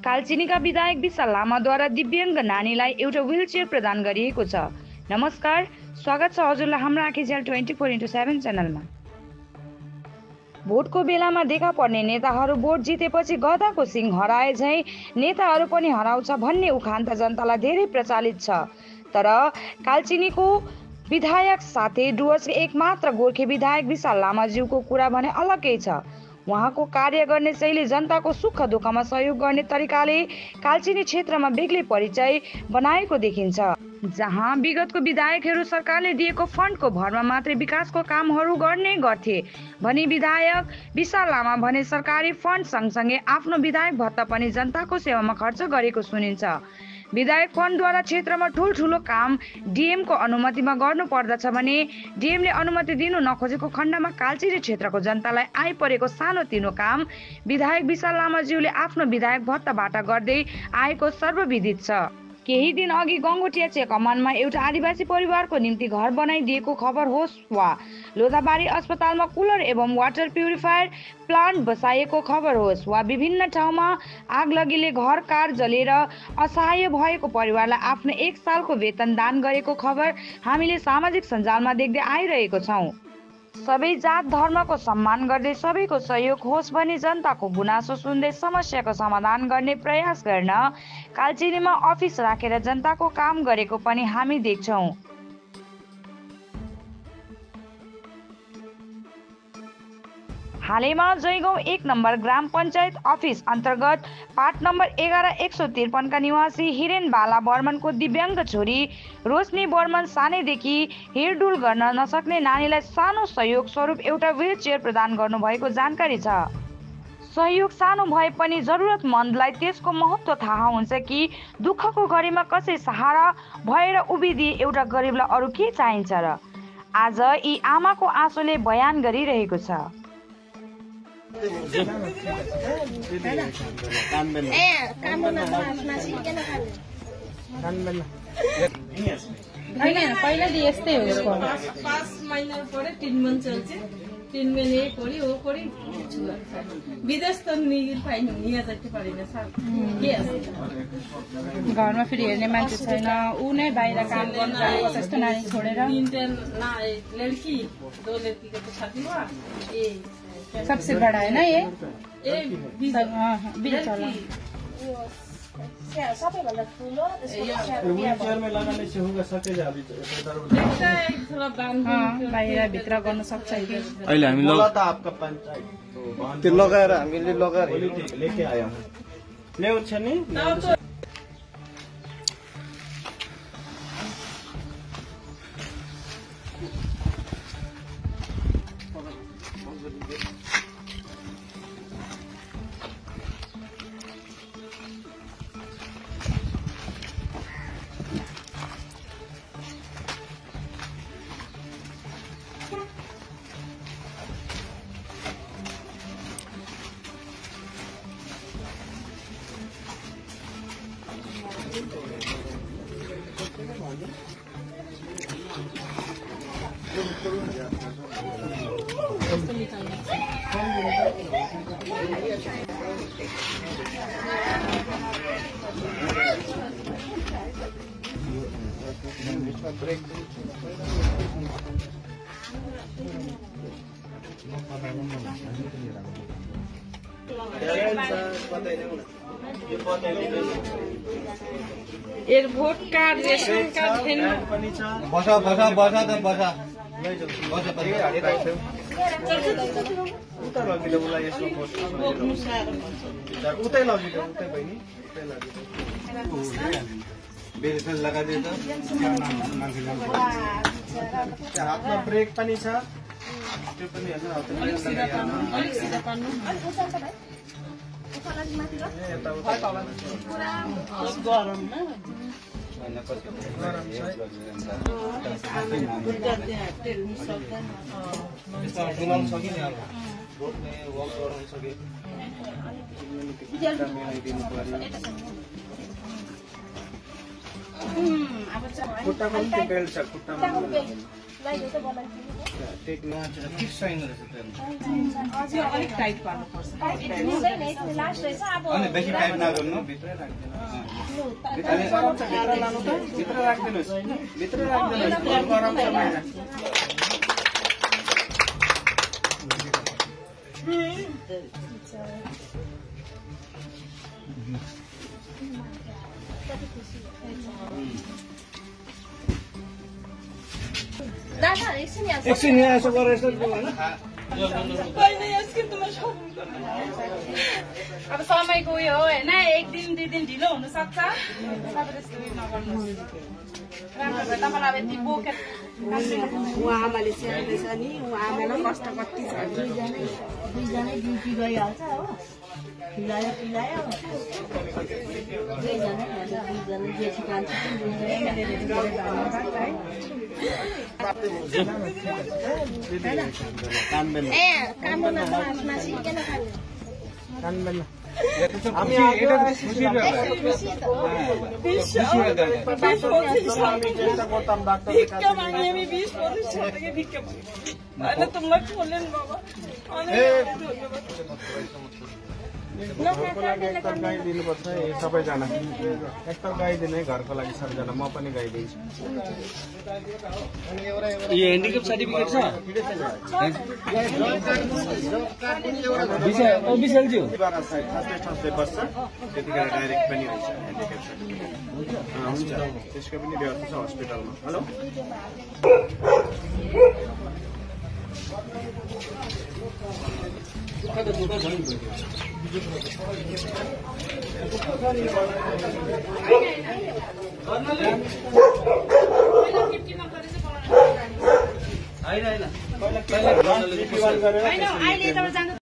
कालचिनीका विधायक विशाल लामाद्वारा दिव्याङ्ग नानीलाई एउटा व्हीलचेयर प्रदान गरिएको छ। नमस्कार, स्वागत छ हजुरलाई हाम्रो आँखीझ्याल 24x7 च्यानलमा। भोटको बेलामा देखा पर्ने नेताहरू भोट जितेपछि गधाको सिङ हराए झैँ नेताहरू पनि हराउँछ भन्ने उखान त जनतालाई धेरै प्रचलित छ। तर कालचिनीको विधायक साथै डुवर्सको एकमात्र गोर्खे विधायक विशाल लामाज्यूको कुरा भने अलग्गै छ। उहाँको कार्य गर्ने शैली, जनताको सुख दुःखमा सहयोग गर्ने तरिकाले कालचिनी क्षेत्रमा बेग्लै परिचय बनाएको देखिन्छ। जहाँ विगतको विधायकहरू सरकारले दिएको फन्डको भरमा मात्रै विकासको कामहरू गर्ने गर्थे भने विधायक विशाल लामा भने सरकारी फन्ड सँगसँगै आफ्नो विधायक भत्ता पनि जनताको सेवामा खर्च गरेको सुनिन्छ। विधायक फन्डद्वारा क्षेत्रमा ठुल्ठुलो काम डिएमको अनुमतिमा गर्नु पर्दछ भने डिएमले अनुमति दिनु नखोजेको खण्डमा कालचिनी क्षेत्रको जनतालाई आइपरेको सानोतिनो काम विधायक विशाल लामाज्यूले आफ्नो विधायक भत्ताबाट गर्दै आएको सर्वविदित छ। केही दिन अघि गङ्गोटिया चिया कमानमा एउटा आदिवासी परिवारको निम्ति घर बनाइदिएको खबर होस् वा लोधाबारी अस्पतालमा कुलर एवं वाटर प्युरिफायर प्लान्ट बसाइएको खबर होस् वा विभिन्न ठाउँमा आगलगीले घर कार जलेर असहाय भएको परिवारलाई आफ्नो 1 सालको वेतन दान गरेको खबर हामीले सामाजिक सञ्जालमा देख्दै आइरहेको छौँ। सबै जात धर्मको सम्मान गर्दै सबैको सहयोग होस् भनी जनताको गुनासो सुन्दै समस्याको समाधान गर्ने प्रयास गर्न कालचिनीमा अफिस राखेर जनताको काम गरेको पनि हामी देख्छौँ। हालैमा जयगाउँ 1 नम्बर ग्राम पञ्चायत अफिस अन्तर्गत पार्ट नम्बर 11-153 का निवासी हिरेन बाला बर्मनको दिव्याङ्ग छोरी रोशनी बर्मन सानैदेखि हिँडडुल गर्न नसक्ने नानीलाई सानो सहयोग स्वरूप एउटा व्हीलचेयर प्रदान गर्नुभएको जानकारी छ। सहयोग सानो भए पनि जरुरतमन्दलाई त्यसको महत्त्व थाहा हुन्छ कि दुःखको घडीमा कसै सहारा भएर उभिदिए एउटा गरिबलाई अरू के चाहिन्छ र। आज यी आमाको आँसुले बयान गरिरहेको छ। पहिला यस्तै हो, 5 महिना पढे 3 मन चल्छ, 3 महिने पढी हो पढी विदेश त निगिर पाइन यहाँ जति पढिन सर के घरमा फेरि हेर्ने मान्छे छैन, ऊ नै बाहिर काम गर्न जाएको जस्तो नानी छोडेर 3 लड़की 2 लड़की को तो शादी हुआ। ये सबसे बड़ा है ना ये बीच वाला सबैभन्दा ठुलो व्हीलचेयरमा लगाउने चाहिँ हुँगा सके जा बाहिर भित्र गर्न सक्छ। अहिले हामी त आपका पंचायत त्यो लगाएर हामीले लगाएर लेके आयौं ल्याउँछ नि। भोट कार्ड रेशन कार्ड बसा बसा बसा त बसा बसा पनि हालिरहेको छु। उता लगिलो मलाई यसो उतै लगिलो उतै बहिनी उतै लगिलो बेसन लगाइदिए त हातमा ब्रेक पनि छ त्यो पनि हेर्नु अलिक सिधा पार्नु गरम खुट्टामा बेल्ट छ खुट्टामा टेक्न फिक्स छैन रहेछ अझै अलिक टाइट पार्नुपर्छ अनि बेसी टाइट नगर्नु भित्रै राख्दिनुहोस् भित्र राख्दिनुहोस् गराउँछ बाहिर एकछिन यहाँ यसो गरेर यसो अब समयको उयो हो होइन 1 दिन 2 दिन ढिलो हुन सक्छ राम्रो भयो तपाईँलाई अब यति बोकेर उहाँ आमाले स्याहार्दैछ नि उहाँ आमालाई कष्ट कति छ दुईजनै ड्युटी गइहाल्छ हो खिलायो पिलायो दुईजना जेठी कान्छी गाई दिनुपर्छ सबैजना हेक्टर गाई दिने घरको लागि सबैजना म पनि गाई दिन्छु यो हेन्डिक्याप सर्टिफिकेट छ विशालज्यू ठस्दै बस्छ त्यतिखेर डाइरेक्ट पनि हुन्छ हेन्डिक्याप सर्टिफिकेट हुन्छ त्यसको पनि व्यवस्था छ हस्पिटलमा हेलो होइन